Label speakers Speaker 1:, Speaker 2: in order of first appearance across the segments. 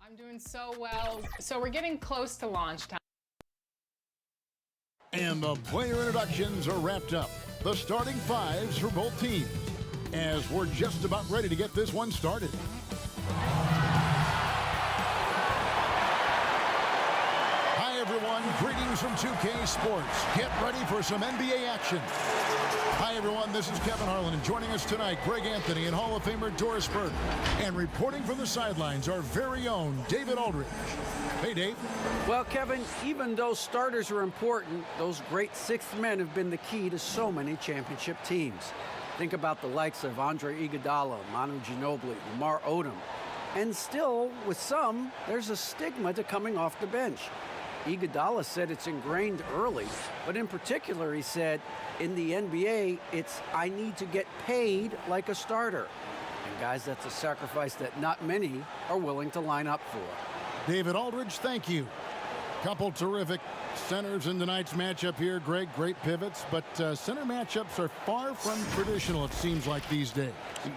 Speaker 1: I'm doing so well. So we're getting close to launch time.
Speaker 2: And the player introductions are wrapped up. The starting fives for both teams, as we're just about ready to get this one started. Hi, everyone. Greetings from 2K Sports. Get ready for some NBA action. Hi, everyone. This is Kevin Harlan, and joining us tonight, Greg Anthony and Hall of Famer Doris Burke. And reporting from the sidelines, our very own David Aldridge. Hey, Dave.
Speaker 3: Well, Kevin, even though starters are important, those great sixth men have been the key to so many championship teams. Think about the likes of Andre Iguodala, Manu Ginobili, Lamar Odom. And still, with some, there's a stigma to coming off the bench. Iguodala said it's ingrained early, but in particular, he said, in the NBA, it's I need to get paid like a starter. And guys, that's a sacrifice that not many are willing to line up for.
Speaker 2: David Aldridge, thank you. Couple terrific centers in tonight's matchup here, Greg. Great pivots, but center matchups are far from traditional, it seems like, these days.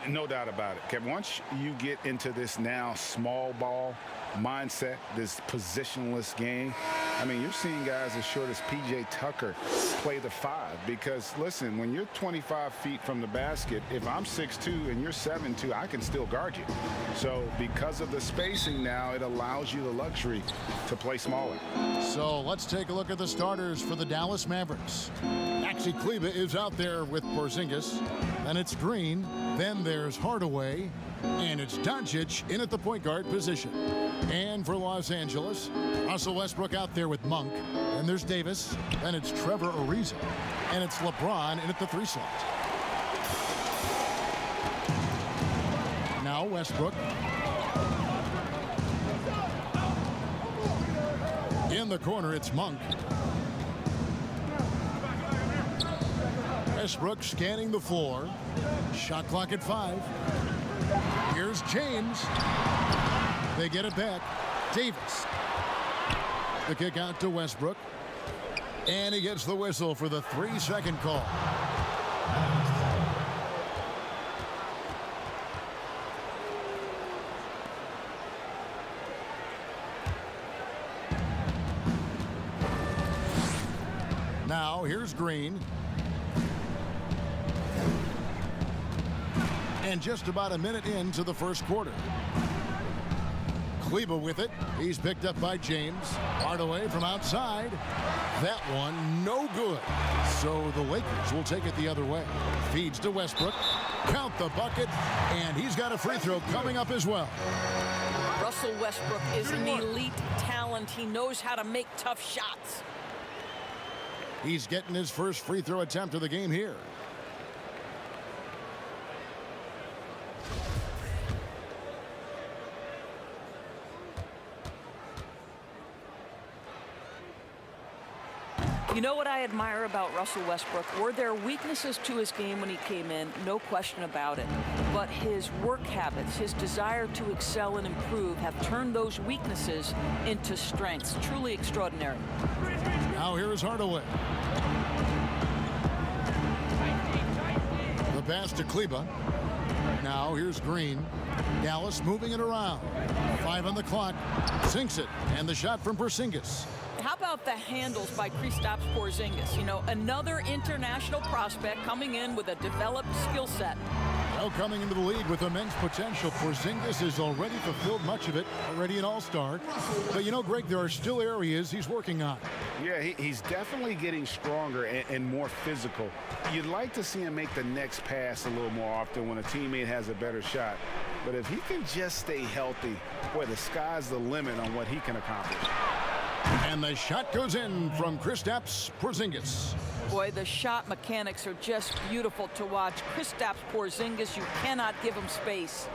Speaker 4: No doubt about it, Kevin. Once you get into this now small ball mindset, this positionless game, I mean, you're seeing guys as short as P.J. Tucker play the 5 because, listen, when you're 25 feet from the basket, if I'm 6'2" and you're 7'2", I can still guard you. So because of the spacing now, it allows you the luxury to play smaller.
Speaker 2: So let's take a look at the starters for the Dallas Mavericks. Maxi Kleber is out there with Porzingis. Then it's Green. Then there's Hardaway. And it's Doncic in at the point guard position. And for Los Angeles, Russell Westbrook out there with Monk. Then there's Davis. Then it's Trevor Ariza. And it's LeBron in at the 3 slot. Now Westbrook. In the corner, it's Monk. Westbrook scanning the floor. Shot clock at 5. Here's James. They get it back. Davis. The kick out to Westbrook. And he gets the whistle for the 3-second call. Now, here's Green. And just about a minute into the first quarter. Kleber with it. He's picked up by James. Hardaway from outside. That one, no good. So the Lakers will take it the other way. Feeds to Westbrook. Count the bucket. And he's got a free throw coming up as well.
Speaker 5: Russell Westbrook is an elite talent. He knows how to make tough shots.
Speaker 2: He's getting his first free throw attempt of the game here.
Speaker 5: You know what I admire about Russell Westbrook? Were there weaknesses to his game when he came in? No question about it. But his work habits, his desire to excel and improve have turned those weaknesses into strengths. Truly extraordinary.
Speaker 2: Now here is Hardaway. The pass to Kleber. Now here's Green. Dallas moving it around. 5 on the clock. Sinks it. And the shot from Porzingis.
Speaker 5: How about the handles by Kristaps Porzingis? You know, another international prospect coming in with a developed skill set.
Speaker 2: Well, coming into the league with immense potential, Porzingis has already fulfilled much of it, already an all-star. But, you know, Greg, there are still areas he's working on.
Speaker 4: Yeah, he's definitely getting stronger and more physical. You'd like to see him make the next pass a little more often when a teammate has a better shot. But if he can just stay healthy, boy, the sky's the limit on what he can accomplish.
Speaker 2: And the shot goes in from Kristaps Porzingis.
Speaker 5: Boy, the shot mechanics are just beautiful to watch. Kristaps Porzingis, you cannot give him space.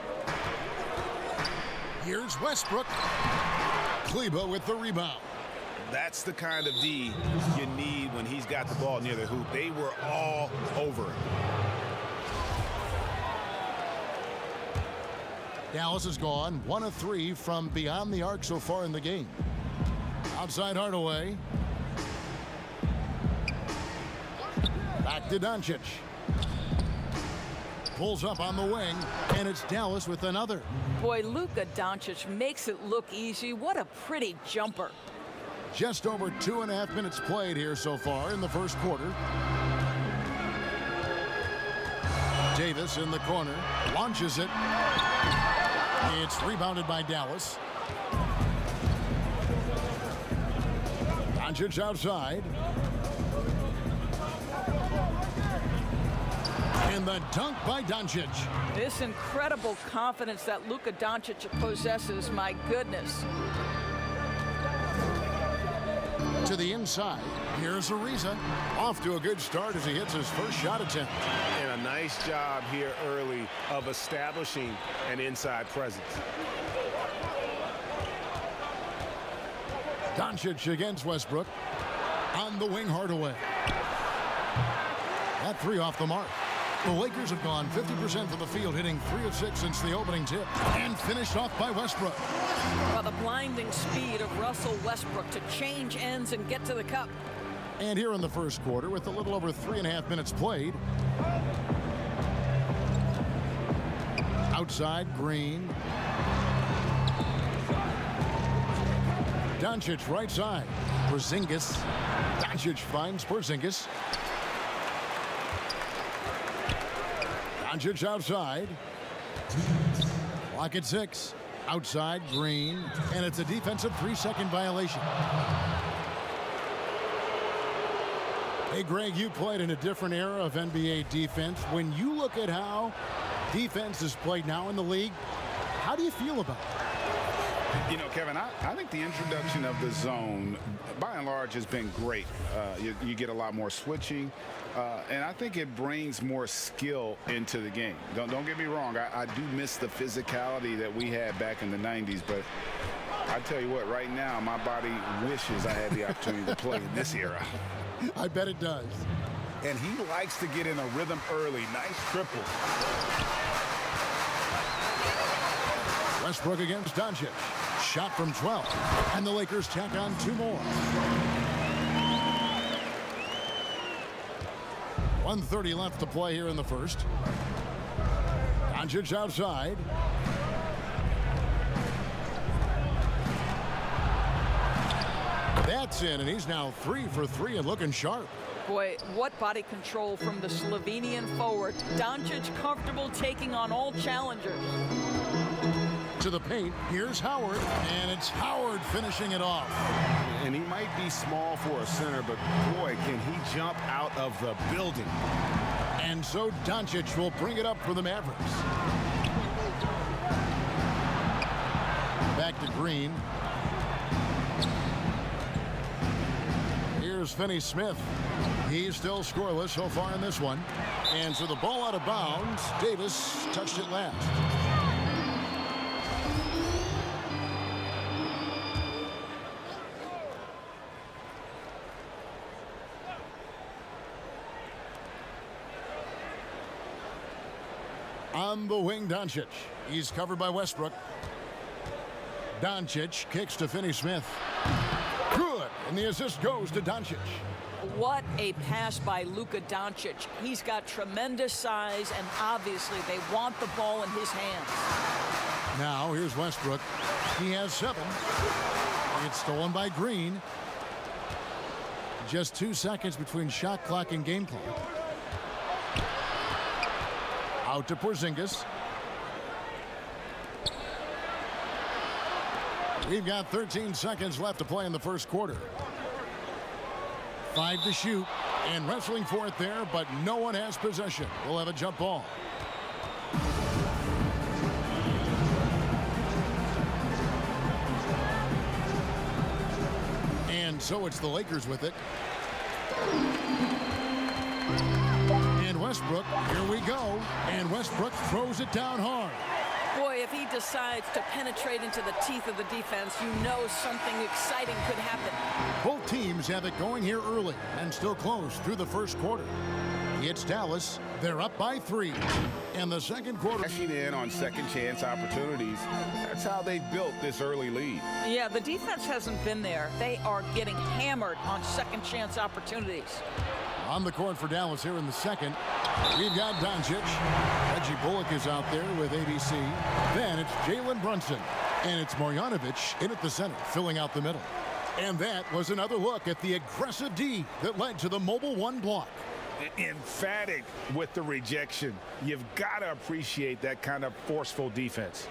Speaker 2: Here's Westbrook. Kleber with the rebound.
Speaker 4: That's the kind of D you need when he's got the ball near the hoop. They were all over it.
Speaker 2: Dallas has gone 1 of 3 from beyond the arc so far in the game. Outside Hardaway. Back to Doncic. pulls up on the wing, and it's Dallas with another.
Speaker 5: Boy, Luka Doncic makes it look easy. What a pretty jumper.
Speaker 2: Just over 2.5 minutes played here so far in the first quarter. Davis in the corner, launches it. It's rebounded by Dallas. Doncic outside. And the dunk by Doncic.
Speaker 5: This incredible confidence that Luka Doncic possesses, my goodness.
Speaker 2: To the inside, here's Ariza. Off to a good start as he hits his first shot attempt.
Speaker 6: And a nice job here early of establishing an inside presence.
Speaker 2: Doncic against Westbrook. On the wing, Hardaway. That three off the mark. The Lakers have gone 50% from the field, hitting 3 of 6 since the opening tip, and finished off by Westbrook.
Speaker 5: Well, the blinding speed of Russell Westbrook to change ends and get to the cup.
Speaker 2: And here in the first quarter, with a little over 3.5 minutes played. Outside, Green. Doncic right side. Porzingis. Doncic finds Porzingis. Doncic outside. Clock at 6. Outside, Green. And it's a defensive 3-second violation. Hey, Greg, you played in a different era of NBA defense. When you look at how defense is played now in the league, how do you feel about it?
Speaker 4: You know, Kevin, I think the introduction of the zone, by and large, has been great. You get a lot more switching, and I think it brings more skill into the game. Don't get me wrong. I do miss the physicality that we had back in the 90s, but I tell you what, right now, my body wishes I had the opportunity to play in this era.
Speaker 2: I bet it does.
Speaker 4: And he likes to get in a rhythm early. Nice triple.
Speaker 2: Westbrook against Doncic. Shot from 12. And the Lakers tack on 2 more. 1:30 left to play here in the first. Doncic outside. That's in, and he's now 3 for 3 and looking sharp.
Speaker 5: Boy, what body control from the Slovenian forward. Doncic comfortable taking on all challengers.
Speaker 2: To the paint, here's Howard, and it's Howard finishing it off.
Speaker 6: And he might be small for a center, but boy, can he jump out of the building.
Speaker 2: And so Doncic will bring it up for the Mavericks. Back to Green. Here's Finney-Smith. He's still scoreless so far in this one. And so the ball out of bounds. Davis touched it last. On the wing, Doncic. He's covered by Westbrook. Doncic kicks to Finney-Smith. Good, and the assist goes to Doncic.
Speaker 5: What a pass by Luka Doncic. He's got tremendous size, and obviously they want the ball in his hands.
Speaker 2: Now, here's Westbrook. He has 7. It's stolen by Green. Just 2 seconds between shot clock and game clock. Out to Porzingis. We've got 13 seconds left to play in the first quarter. 5 to shoot, and wrestling for it there, but no one has possession. We'll have a jump ball. And so it's the Lakers with it. And Westbrook, here we go. And Westbrook throws it down hard.
Speaker 5: Boy, if he decides to penetrate into the teeth of the defense, you know something exciting could happen.
Speaker 2: Both teams have it going here early and still close through the first quarter. It's Dallas. They're up by 3. And the second quarter.
Speaker 4: Cashing in on second chance opportunities. That's how they built this early lead.
Speaker 5: Yeah, the defense hasn't been there. They are getting hammered on second chance opportunities.
Speaker 2: On the court for Dallas here in the second, we've got Doncic. Reggie Bullock is out there with ABC. Then it's Jalen Brunson. And it's Marjanovic in at the center, filling out the middle. And that was another look at the aggressive D that led to the mobile one block.
Speaker 4: Emphatic with the rejection. You've got to appreciate that kind of forceful defense.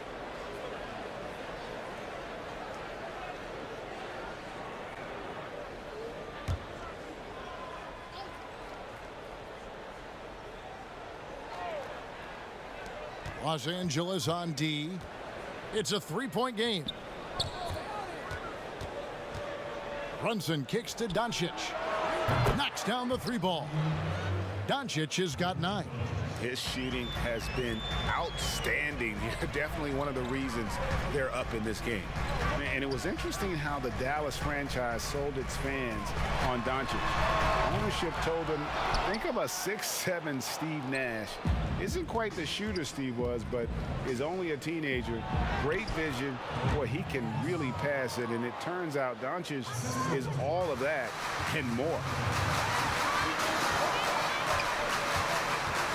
Speaker 2: Los Angeles on D. It's a three-point game. Brunson kicks to Doncic. Knocks down the three ball. Doncic has got 9.
Speaker 4: His shooting has been outstanding. Definitely one of the reasons they're up in this game. And it was interesting how the Dallas franchise sold its fans on Doncic. Ownership told them, think of a 6'7" Steve Nash. Isn't quite the shooter Steve was, but is only a teenager. Great vision. Boy, he can really pass it. And it turns out Doncic is all of that and more.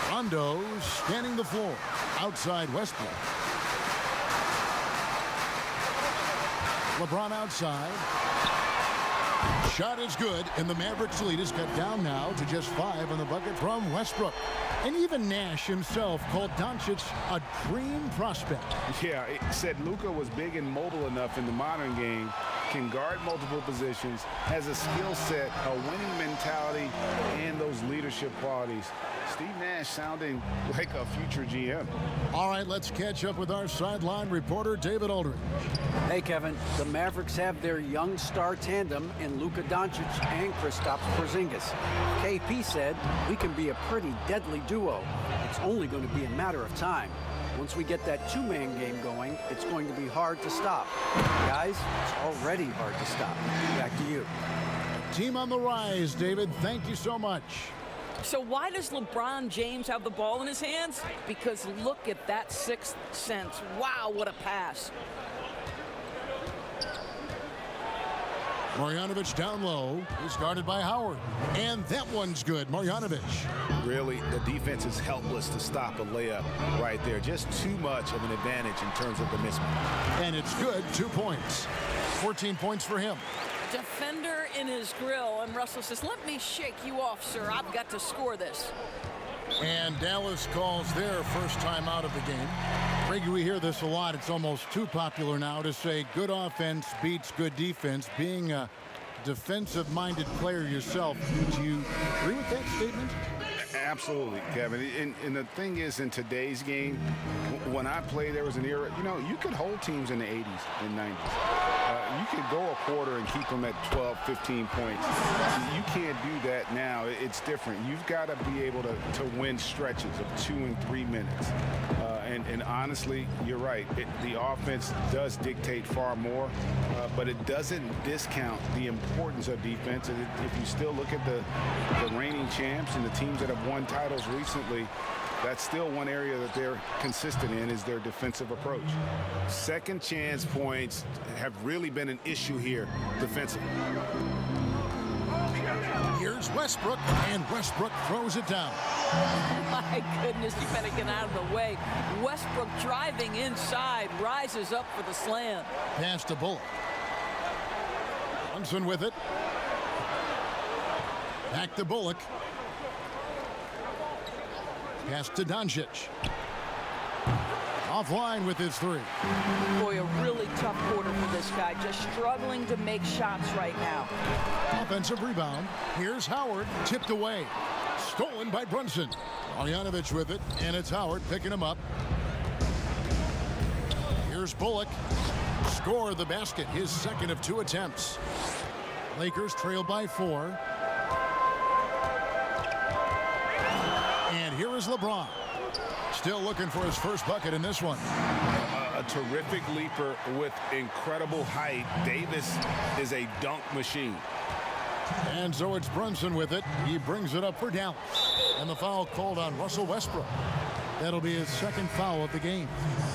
Speaker 2: Rondo scanning the floor outside Westbrook. LeBron outside. Shot is good, and the Mavericks lead is cut down now to just 5 on the bucket from Westbrook. And even Nash himself called Doncic a dream prospect.
Speaker 4: Yeah, it said Luka was big and mobile enough in the modern game, can guard multiple positions, has a skill set, a winning mentality, and those leadership qualities. Steve Nash sounding like a future GM.
Speaker 2: All right, let's catch up with our sideline reporter, David Aldridge.
Speaker 3: Hey, Kevin. The Mavericks have their young star tandem in Luka Doncic and Kristaps Porzingis. KP said, we can be a pretty deadly duo. It's only going to be a matter of time. Once we get that two-man game going, it's going to be hard to stop. Guys, it's already hard to stop. Back to you.
Speaker 2: Team on the rise, David. Thank you so much.
Speaker 5: So why does LeBron James have the ball in his hands? Because look at that sixth sense. Wow, what a pass.
Speaker 2: Marjanovic down low. He's guarded by Howard. And that one's good. Marjanovic.
Speaker 6: Really, the defense is helpless to stop a layup right there. Just too much of an advantage in terms of the mismatch.
Speaker 2: And it's good. 2 points. 14 points for him.
Speaker 5: Defender in his grill, and Russell says, let me shake you off, sir. I've got to score this.
Speaker 2: And Dallas calls their first time out of the game. Greg, we hear this a lot. It's almost too popular now to say good offense beats good defense. Being a defensive-minded player yourself, do you agree with that statement?
Speaker 4: Absolutely, Kevin. And the thing is, in today's game, when I played, there was an era, you could hold teams in the 80s and 90s. You could go a quarter and keep them at 12, 15 points. You can't do that now. It's different. You've got to be able to win stretches of 2 and 3 minutes. And honestly, you're right. The offense does dictate far more, but it doesn't discount the importance of defense. And if you still look at the reigning champs and the teams that have won titles recently, that's still one area that they're consistent in, is their defensive approach.
Speaker 6: Second chance points have really been an issue here defensively.
Speaker 2: Here's Westbrook, and Westbrook throws it down.
Speaker 5: My goodness, you better get out of the way. Westbrook driving inside, rises up for the slam.
Speaker 2: Pass to Bullock. Brunson with it. Back to Bullock. Pass to Doncic. Offline with his 3.
Speaker 5: Boy, a really tough quarter for this guy. Just struggling to make shots right now.
Speaker 2: Offensive rebound. Here's Howard. Tipped away. Stolen by Brunson. Marjanovic with it, and it's Howard picking him up. Here's Bullock. Score the basket. His second of 2 attempts. Lakers trail by 4. And here is LeBron. Still looking for his first bucket in this one.
Speaker 6: A terrific leaper with incredible height. Davis is a dunk machine.
Speaker 2: And so it's Brunson with it. He brings it up for Dallas. And the foul called on Russell Westbrook. That'll be his second foul of the game.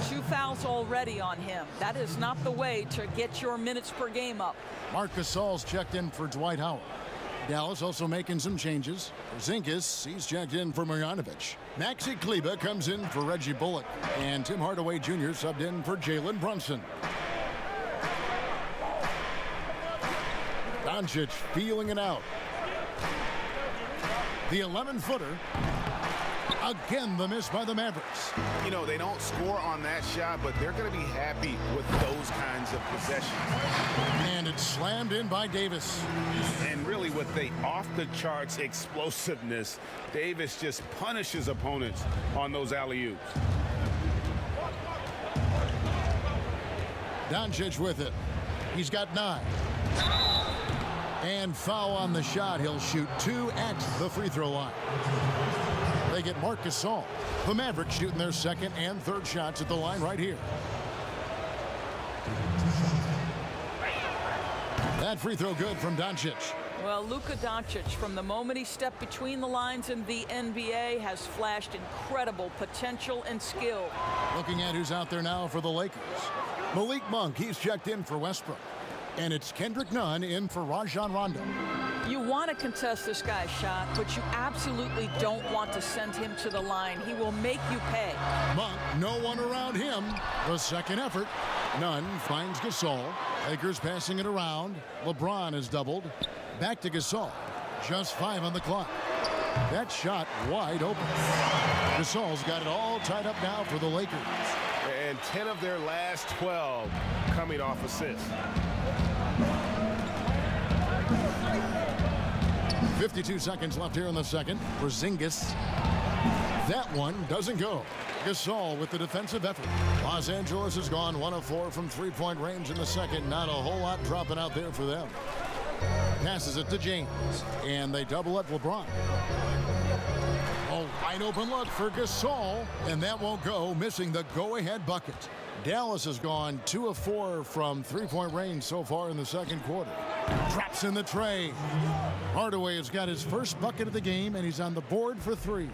Speaker 5: 2 fouls already on him. That is not the way to get your minutes per game up.
Speaker 2: Marc Gasol's checked in for Dwight Howard. Dallas also making some changes. Porzingis, he's checked in for Marjanovic. Maxi Kleber comes in for Reggie Bullock. And Tim Hardaway Jr. subbed in for Jalen Brunson. Doncic feeling it out. The 11-footer. Again, the miss by the Mavericks.
Speaker 6: You know, they don't score on that shot, but they're going to be happy with those kinds of possessions.
Speaker 2: And it's slammed in by Davis.
Speaker 6: And really with the off-the-charts explosiveness, Davis just punishes opponents on those alley-oops.
Speaker 2: Doncic with it. He's got 9. And foul on the shot. He'll shoot 2 at the free throw line. They get Marc Gasol. The Mavericks shooting their second and third shots at the line right here. That free throw good from Doncic.
Speaker 5: Well, Luka Doncic, from the moment he stepped between the lines in the NBA, has flashed incredible potential and skill.
Speaker 2: Looking at who's out there now for the Lakers. Malik Monk, he's checked in for Westbrook. And it's Kendrick Nunn in for Rajon Rondo.
Speaker 5: You want to contest this guy's shot, but you absolutely don't want to send him to the line. He will make you pay.
Speaker 2: Monk, no one around him. The second effort. Nunn finds Gasol. Lakers passing it around. LeBron is doubled. Back to Gasol. Just 5 on the clock. That shot wide open. Gasol's got it all tied up now for the Lakers.
Speaker 6: And 10 of their last 12 coming off assists.
Speaker 2: 52 seconds left here in the second. Porzingis. That one doesn't go. Gasol with the defensive effort. Los Angeles has gone 1 of 4 from three-point range in the second. Not a whole lot dropping out there for them. Passes it to James. And they double up LeBron. A wide open look for Gasol. And that won't go, missing the go-ahead bucket. Dallas has gone 2 of 4 from three-point range so far in the second quarter. Drops in the tray. Hardaway has got his first bucket of the game, and he's on the board for 3.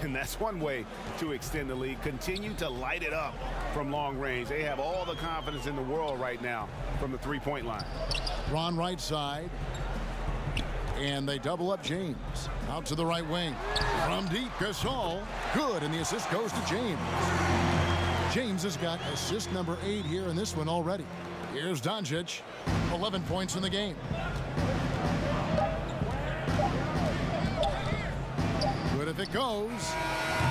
Speaker 6: And that's one way to extend the lead. Continue to light it up from long range. They have all the confidence in the world right now from the three-point line.
Speaker 2: Ron right side. And they double up James. Out to the right wing. From deep, Gasol. Good, and the assist goes to James. James has got assist number 8 here in this one already. Here's Doncic. 11 points in the game. Good if it goes.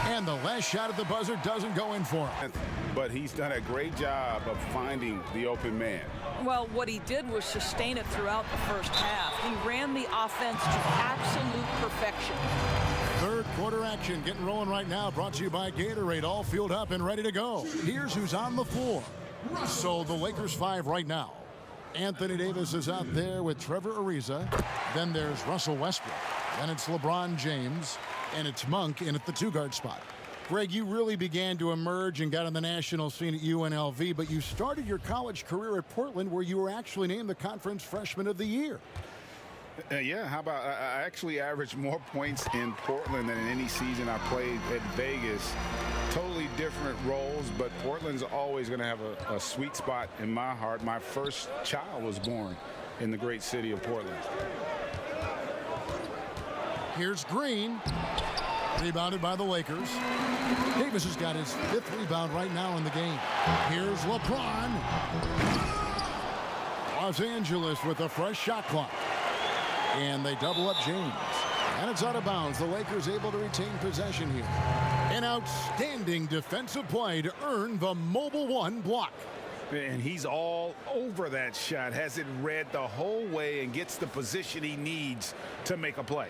Speaker 2: And the last shot at the buzzer doesn't go in for him.
Speaker 6: But he's done a great job of finding the open man.
Speaker 5: Well, what he did was sustain it throughout the first half. He ran the offense to absolute perfection.
Speaker 2: Third quarter action getting rolling right now. Brought to you by Gatorade. All fueled up and ready to go. Here's who's on the floor. So the Lakers 5 right now. Anthony Davis is out there with Trevor Ariza. Then there's Russell Westbrook. Then it's LeBron James. And it's Monk in at the 2-guard spot. Greg, you really began to emerge and got on the national scene at UNLV, but you started your college career at Portland, where you were actually named the Conference Freshman of the Year.
Speaker 4: Yeah, how about I actually averaged more points in Portland than in any season I played at Vegas. Totally different roles, but Portland's always going to have a sweet spot in my heart. My first child was born in the great city of Portland.
Speaker 2: Here's Green. Rebounded by the Lakers. Davis has got his 5th rebound right now in the game. Here's LeBron. Los Angeles with a fresh shot clock. And they double up James. And it's out of bounds. The Lakers able to retain possession here. An outstanding defensive play to earn the Mobile One block.
Speaker 6: And he's all over that shot. Has it read the whole way and gets the position he needs to make a play.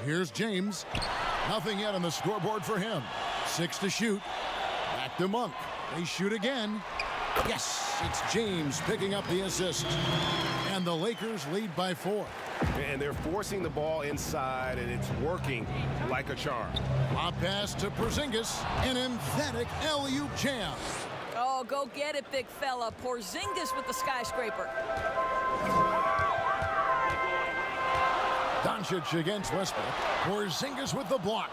Speaker 2: Here's James. Nothing yet on the scoreboard for him. 6 to shoot. Back to Monk. They shoot again. Yes, it's James picking up the assist. And the Lakers lead by 4.
Speaker 6: And they're forcing the ball inside, and it's working like a charm.
Speaker 2: Lob pass to Porzingis. An emphatic alley-oop jam.
Speaker 5: Oh, go get it, big fella. Porzingis with the skyscraper.
Speaker 2: Doncic against Westbrook. Porzingis with the block.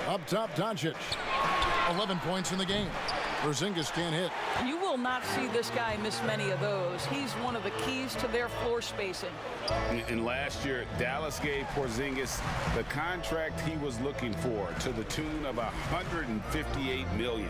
Speaker 2: Up top, Doncic. 11 points in the game. Porzingis can't hit.
Speaker 5: You will not see this guy miss many of those. He's one of the keys to their floor spacing.
Speaker 4: And last year, Dallas gave Porzingis the contract he was looking for to the tune of $158 million.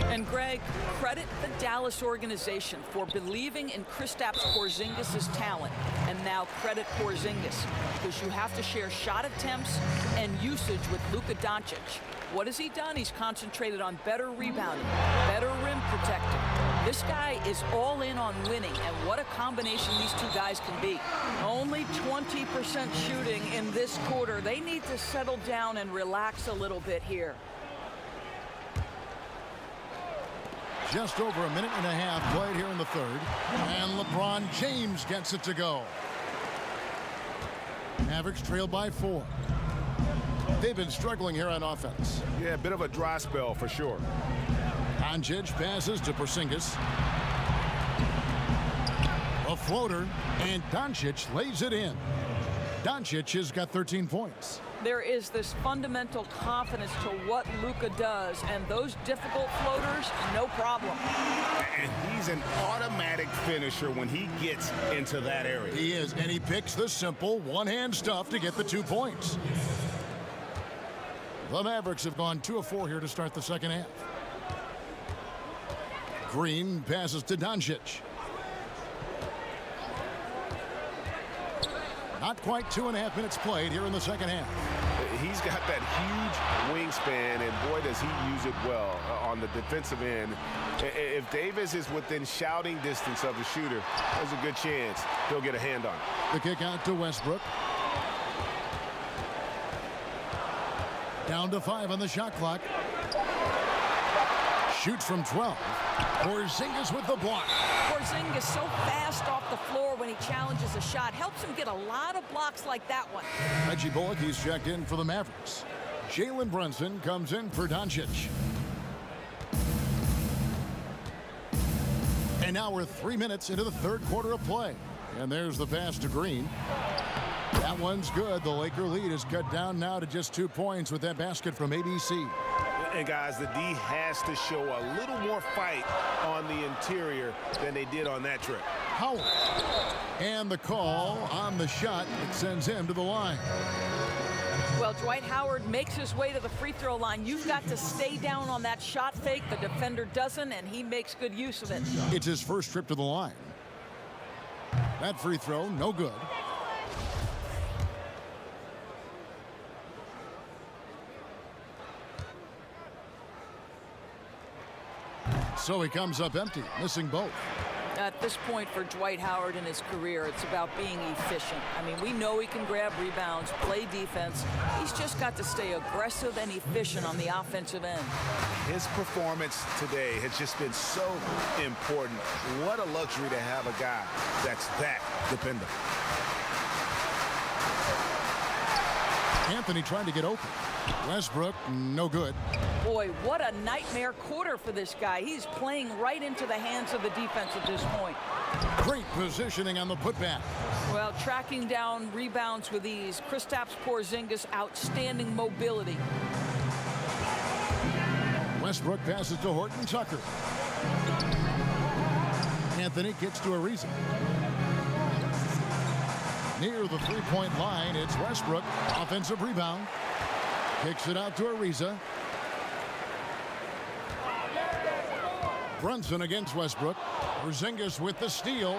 Speaker 5: And Greg, credit the Dallas organization for believing in Kristaps Porzingis' talent. And now credit Porzingis, because you have to share shot attempts and usage with Luka Doncic. What has he done? He's concentrated on better rebounding, better rim protecting. This guy is all in on winning, and what a combination these two guys can be. Only 20% shooting in this quarter. They need to settle down and relax a little bit here.
Speaker 2: Just over a minute and a half played here in the third. And LeBron James gets it to go. Mavericks trail by 4. They've been struggling here on offense.
Speaker 6: Yeah, a bit of a dry spell for sure.
Speaker 2: Doncic passes to Porzingis. A floater, and Doncic lays it in. Doncic has got 13 points.
Speaker 5: There is this fundamental confidence to what Luka does, and those difficult floaters, no problem.
Speaker 6: And he's an automatic finisher when he gets into that area.
Speaker 2: He is, and he picks the simple one-hand stuff to get the 2 points. The Mavericks have gone 2 of 4 here to start the second half. Green passes to Doncic. Not quite 2.5 minutes played here in the second half.
Speaker 6: He's got that huge wingspan, and boy, does he use it well on the defensive end. If Davis is within shouting distance of the shooter, there's a good chance he'll get a hand on it.
Speaker 2: The kick out to Westbrook. Down to 5 on the shot clock. Shoots from 12. Porzingis with the block.
Speaker 5: Porzingis so fast off the floor when he challenges a shot. Helps him get a lot of blocks like that one.
Speaker 2: Reggie Bullock, he's checked in for the Mavericks. Jalen Brunson comes in for Doncic. And now we're 3 minutes into the third quarter of play. And there's the pass to Green. That one's good. The Laker lead is cut down now to just 2 points with that basket from ABC.
Speaker 6: And guys, the D has to show a little more fight on the interior than they did on that trip.
Speaker 2: Howard. And the call on the shot that sends him to the line.
Speaker 5: Well, Dwight Howard makes his way to the free throw line. You've got to stay down on that shot fake. The defender doesn't, and he makes good use of it.
Speaker 2: It's his first trip to the line. That free throw, no good. So he comes up empty, missing both.
Speaker 5: At this point for Dwight Howard in his career, it's about being efficient. I mean, we know he can grab rebounds, play defense. He's just got to stay aggressive and efficient on the offensive end.
Speaker 6: His performance today has just been so important. What a luxury to have a guy that's that dependable.
Speaker 2: Anthony trying to get open. Westbrook, no good.
Speaker 5: Boy, what a nightmare quarter for this guy. He's playing right into the hands of the defense at this point.
Speaker 2: Great positioning on the putback.
Speaker 5: Well, tracking down rebounds with ease. Kristaps Porzingis, outstanding mobility.
Speaker 2: Westbrook passes to Horton Tucker. Anthony gets to Ariza. Near the three-point line, it's Westbrook. Offensive rebound. Kicks it out to Ariza. Brunson against Westbrook. Porzingis with the steal.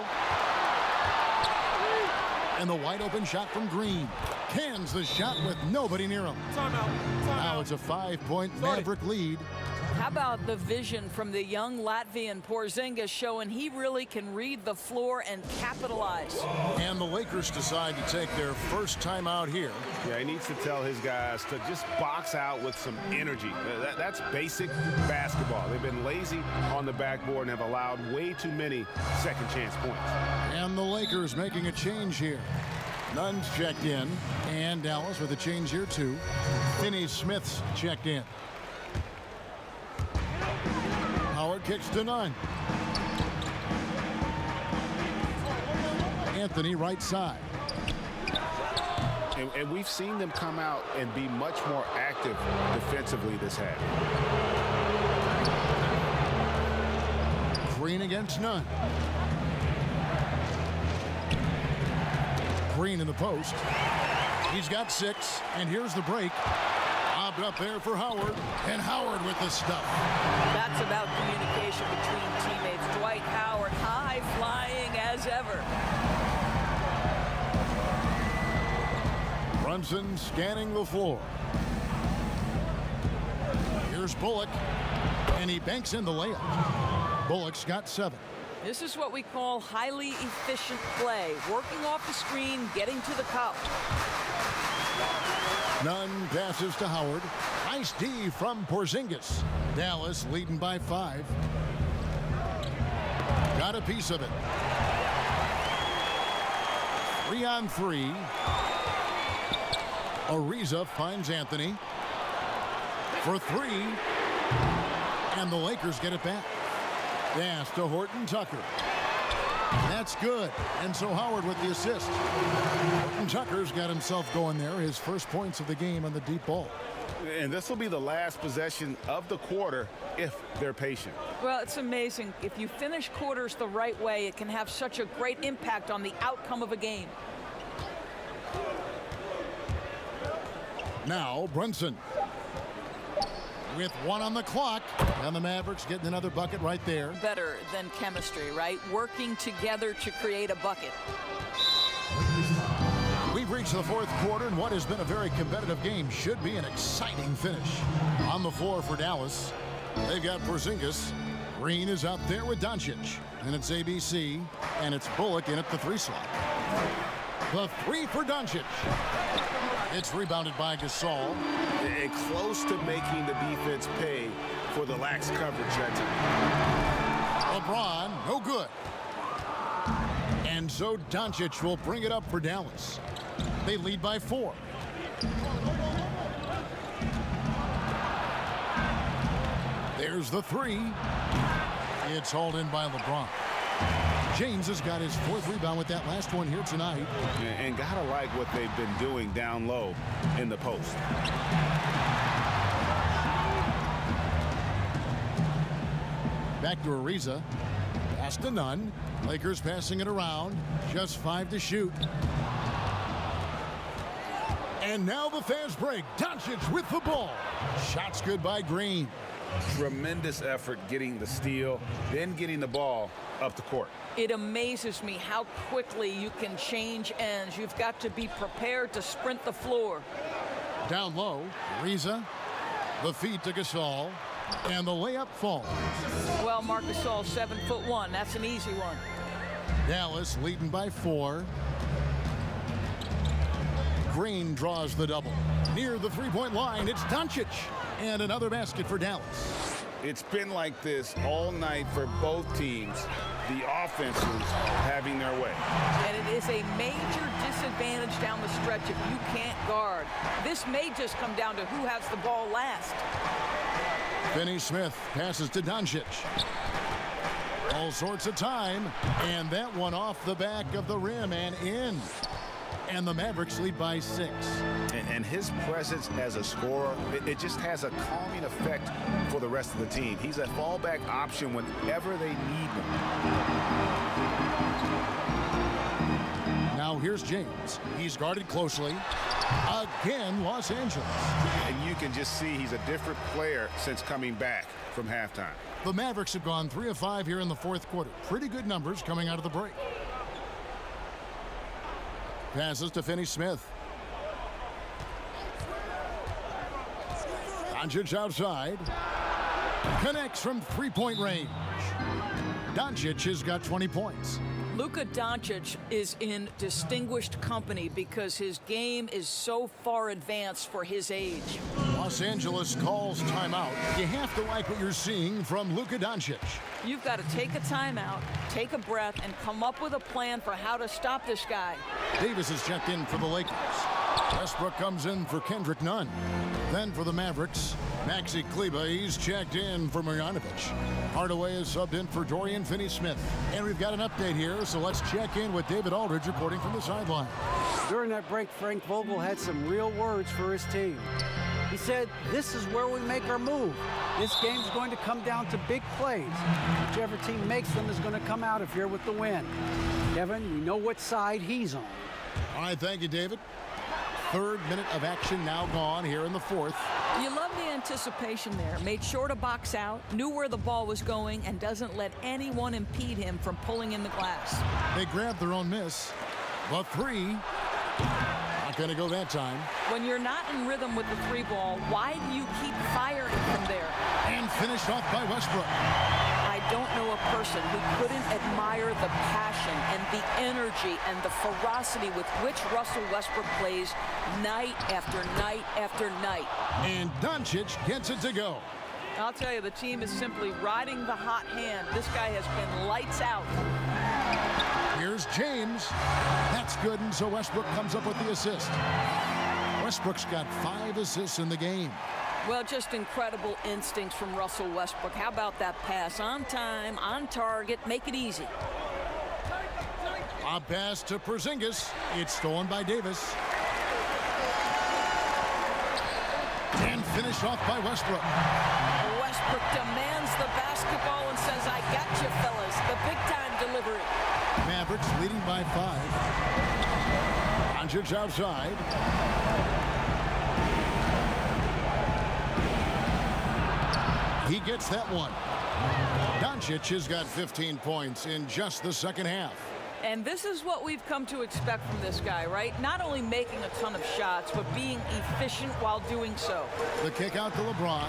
Speaker 2: And the wide open shot from Green. Cans the shot with nobody near him. Now it's a 5-point Maverick lead.
Speaker 5: How about the vision from the young Latvian Porzingis showing he really can read the floor and capitalize.
Speaker 2: And the Lakers decide to take their first time out here.
Speaker 6: Yeah, he needs to tell his guys to just box out with some energy. That's basic basketball. They've been lazy on the backboard and have allowed way too many second chance points.
Speaker 2: And the Lakers making a change here. Nunn's checked in, and Dallas with a change here too. Finney-Smith's checked in. Howard kicks to Nunn. Anthony right side.
Speaker 6: And we've seen them come out and be much more active defensively this half.
Speaker 2: Green against Nunn. Green in the post. He's got 6, and here's the break. Lobbed up there for Howard, and Howard with the stuff.
Speaker 5: That's about communication between teammates. Dwight Howard, high flying as ever.
Speaker 2: Brunson scanning the floor. Here's Bullock, and he banks in the layup. Bullock's got 7.
Speaker 5: This is what we call highly efficient play. Working off the screen, getting to the cup.
Speaker 2: Nunn passes to Howard. Nice D from Porzingis. Dallas leading by 5. Got a piece of it. 3-on-3. Ariza finds Anthony for 3. And the Lakers get it back. Pass to Horton Tucker. That's good. And so Howard with the assist. Horton Tucker's got himself going there. His first points of the game on the deep ball.
Speaker 4: And this will be the last possession of the quarter if they're patient.
Speaker 5: Well, it's amazing. If you finish quarters the right way, it can have such a great impact on the outcome of a game.
Speaker 2: Now Brunson with 1 on the clock, and the Mavericks getting another bucket right there.
Speaker 5: Better than chemistry, right? Working together to create a bucket.
Speaker 2: We've reached the 4th quarter, and what has been a very competitive game should be an exciting finish. On the floor for Dallas, they've got Porzingis. Green is out there with Doncic, and it's ABC, and it's Bullock in at the 3 slot. The 3 for Doncic. It's rebounded by Gasol.
Speaker 6: And close to making the defense pay for the lax coverage that time.
Speaker 2: LeBron, no good. And so Doncic will bring it up for Dallas. They lead by 4. There's the 3. It's hauled in by LeBron. James has got his 4th rebound with that last one here tonight.
Speaker 4: And gotta like what they've been doing down low in the post.
Speaker 2: Back to Ariza. Pass to Nunn. Lakers passing it around. Just 5 to shoot. And now the fast break. Doncic with the ball. Shots good by Green.
Speaker 4: Tremendous effort getting the steal, then getting the ball up the court.
Speaker 5: It amazes me how quickly you can change ends. You've got to be prepared to sprint the floor.
Speaker 2: Down low, Ariza. The feed to Gasol. And the layup falls.
Speaker 5: Well, Marc Gasol, 7'1". That's an easy one.
Speaker 2: Dallas leading by 4. Green draws the double. Near the 3-point line, it's Doncic. And another basket for Dallas.
Speaker 4: It's been like this all night for both teams. The offenses having their way.
Speaker 5: And it is a major disadvantage down the stretch if you can't guard. This may just come down to who has the ball last.
Speaker 2: Finney Smith passes to Doncic. All sorts of time. And that one off the back of the rim and in. And the Mavericks lead by 6.
Speaker 4: And his presence as a scorer, it just has a calming effect for the rest of the team. He's a fallback option whenever they need him.
Speaker 2: Now here's James. He's guarded closely. Again, Los Angeles.
Speaker 4: And you can just see he's a different player since coming back from halftime.
Speaker 2: The Mavericks have gone 3 of 5 here in the 4th quarter. Pretty good numbers coming out of the break. Passes to Finney Smith. Doncic outside. Connects from 3-point range. Doncic has got 20 points.
Speaker 5: Luka Doncic is in distinguished company because his game is so far advanced for his age.
Speaker 2: Los Angeles calls timeout. You have to like what you're seeing from Luka Doncic.
Speaker 5: You've got to take a timeout, take a breath, and come up with a plan for how to stop this guy.
Speaker 2: Davis is checked in for the Lakers. Westbrook comes in for Kendrick Nunn. Then for the Mavericks, Maxi Kleber, he's checked in for Marjanovic. Hardaway is subbed in for Dorian Finney-Smith. And we've got an update here, so let's check in with David Aldridge reporting from the sideline.
Speaker 3: During that break, Frank Vogel had some real words for his team. He He said, "This is where we make our move. This game's going to come down to big plays. Whichever team makes them is going to come out of here with the win." Kevin, we know what side he's on.
Speaker 2: All right, thank you, David. Third minute of action now gone here in the fourth.
Speaker 5: You love the anticipation there. Made sure to box out, knew where the ball was going, and doesn't let anyone impede him from pulling in the glass.
Speaker 2: They grabbed their own miss. The three. Not going to go that time.
Speaker 5: When you're not in rhythm with the three ball, why do you keep firing from there?
Speaker 2: And finished off by Westbrook.
Speaker 5: I don't know a person who couldn't admire the passion and the energy and the ferocity with which Russell Westbrook plays night after night after night.
Speaker 2: And Doncic gets it to go.
Speaker 5: I'll tell you, the team is simply riding the hot hand. This guy has been lights out.
Speaker 2: Here's James. That's good, and so Westbrook comes up with the assist. Westbrook's got 5 assists in the game.
Speaker 5: Well, just incredible instincts from Russell Westbrook. How about that pass? On time, on target, make it easy.
Speaker 2: A pass to Porzingis. It's stolen by Davis. And finished off by Westbrook.
Speaker 5: Westbrook demands the basketball and says, "I got you, fellas." The big-time delivery.
Speaker 2: Mavericks leading by 5. Doncic outside. He gets that one. Doncic has got 15 points in just the second half.
Speaker 5: And this is what we've come to expect from this guy, right? Not only making a ton of shots, but being efficient while doing so.
Speaker 2: The kick out to LeBron.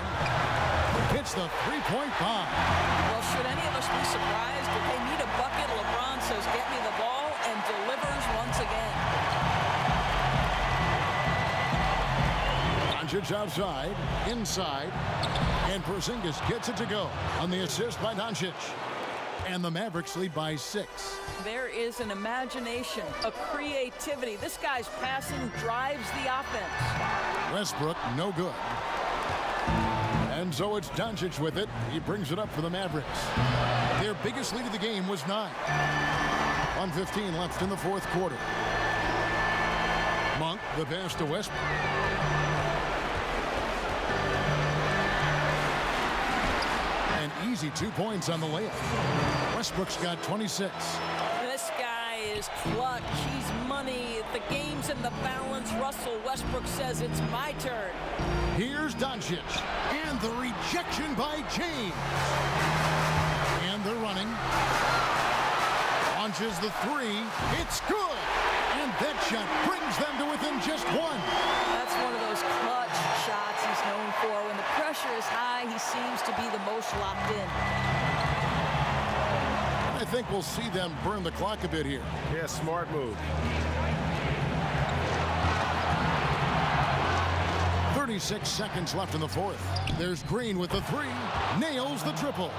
Speaker 2: Hits the three-point bomb.
Speaker 5: Well, should any of us be surprised if they need a bucket? LeBron says, "Get me the ball," and delivers once again.
Speaker 2: Doncic outside, inside, and Porzingis gets it to go on the assist by Doncic. And the Mavericks lead by 6.
Speaker 5: There is an imagination, a creativity. This guy's passing drives the offense.
Speaker 2: Westbrook, no good. And so it's Doncic with it. He brings it up for the Mavericks. Their biggest lead of the game was 9. 1:15 left in the fourth quarter. Monk, the pass to Westbrook. An easy 2 points on the layup. Westbrook's got 26.
Speaker 5: This guy is clutch. He's money. The game's in the balance. Russell Westbrook says it's my turn.
Speaker 2: Here's Doncic. And the rejection by James. And they're running. Launches the 3. It's good. And that shot brings them to within just 1.
Speaker 5: That's one of those clutch shots he's known for. When the pressure is high, he seems to be the most locked in.
Speaker 2: I think we'll see them burn the clock a bit here.
Speaker 6: Yeah, smart move.
Speaker 2: 36 seconds left in the fourth. There's Green with the 3. Nails the triple.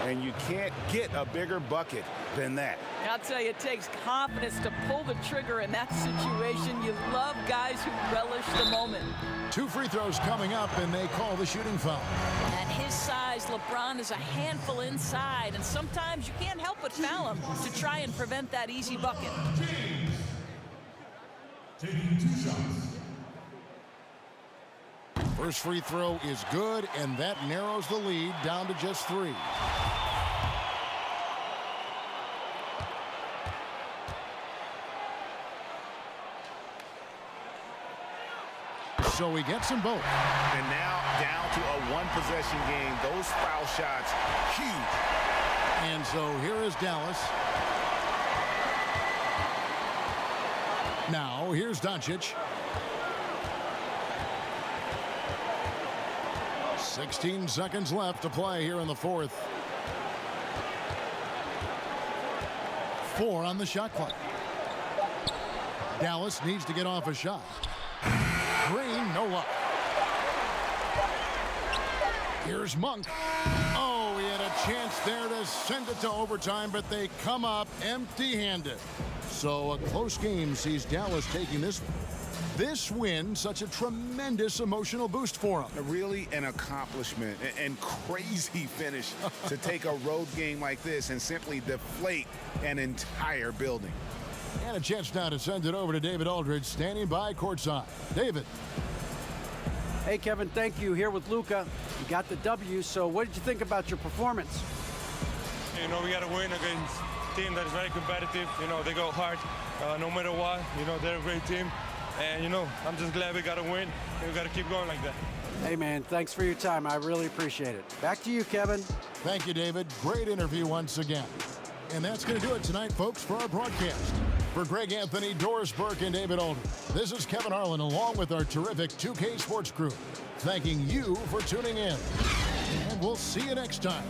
Speaker 4: And you can't get a bigger bucket than that.
Speaker 5: I'll tell you, it takes confidence to pull the trigger in that situation. You love guys who relish the moment.
Speaker 2: 2 free throws coming up, and they call the shooting foul.
Speaker 5: At his size, LeBron is a handful inside, and sometimes you can't help but foul him to try and prevent that easy bucket.
Speaker 7: Taking 2 shots.
Speaker 2: First free throw is good, and that narrows the lead down to just 3. So he gets them both.
Speaker 4: And now down to a 1-possession game. Those foul shots, huge.
Speaker 2: And so here is Dallas. Now here's Doncic. 16 seconds left to play here in the fourth. 4 on the shot clock. Dallas needs to get off a shot. Green, no luck. Here's Monk. Oh, he had a chance there to send it to overtime, but they come up empty-handed. So a close game sees Dallas taking this one. This win, such a tremendous emotional boost for them.
Speaker 4: Really an accomplishment and crazy finish to take a road game like this and simply deflate an entire building.
Speaker 2: And a chance now to send it over to David Aldridge, standing by courtside. David.
Speaker 3: Hey, Kevin, thank you. Here with Luka. You got the W, so what did you think about your performance?
Speaker 8: You know, we got to win against a team that is very competitive. You know, they go hard no matter what. You know, they're a great team. And, you know, I'm just glad we got to win. And we got to keep going like that.
Speaker 3: Hey, man, thanks for your time. I really appreciate it. Back to you, Kevin.
Speaker 2: Thank you, David. Great interview once again. And that's going to do it tonight, folks, for our broadcast. For Greg Anthony, Doris Burke, and David Olden, this is Kevin Harlan along with our terrific 2K Sports crew, thanking you for tuning in. And we'll see you next time